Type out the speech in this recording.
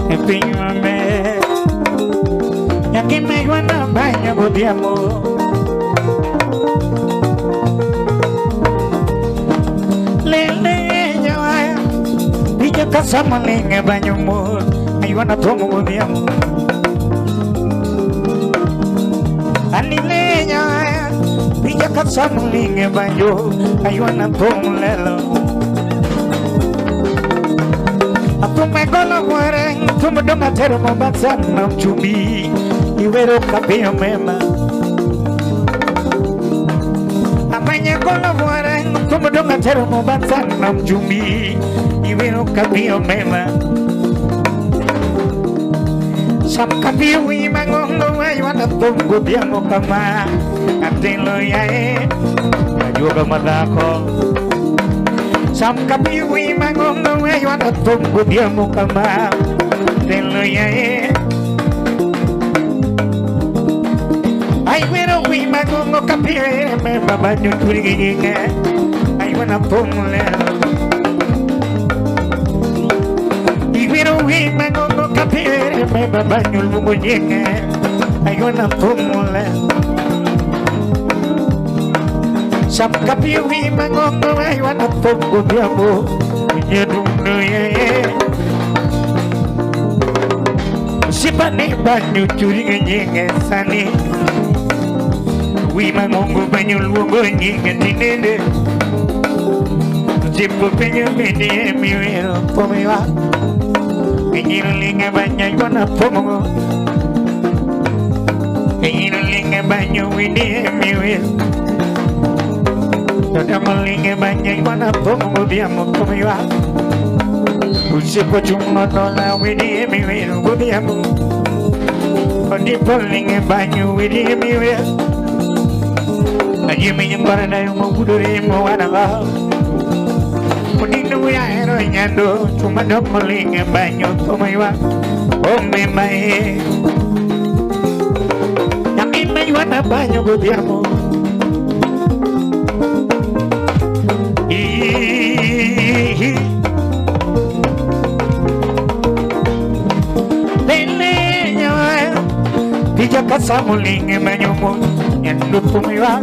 Empeñame, ya que me guarda baño de amor. Lele ya, y yo casamos en baño amor. Me guarda tomo de amor. Alile ya, y yo casamos en baño. Me guarda tomo lelo. Aku megolo goreng, cuma doma termo batsan nam cumi, iwero kapio mema. Amanya golo goreng, cuma doma termo batsan nam cumi, iwero kapio mema. Sam kapio imangong loai wana tunggu biamo kama, atelo yae, juga madako. Sam kapiwi mangono wana tunggu dia muka ma telo yae ai wero wi mangono kapiwe me baba nyuturi ginga ai wana pumle ai wero wi mangono kapiwe me baba nyulmu ginga ai wana pumle Sam kapiwi mangono ai wana tunggu dia mu nyedungno ye Sipane banyu curi ngenye sani Wi mangongo banyu luongo nyinga tinende Jipo penyo mene miwero pomewa Kenyiro linga banya wana pomongo Kenyiro linga banyu wini miwero Toda malinga banya wana pomongo diamo pomewa Usipo cuma nola widi miwero gudiamo Odi polinga banyu widi miwero Aji menyembara na yung maguduri mo wanaga Odi nuya ero nyando Cuma do malinga banyu pomewa Ome mae Yang imay wana banyu gudiamo Pija kasamulinge manyomo Nyandu pumiwa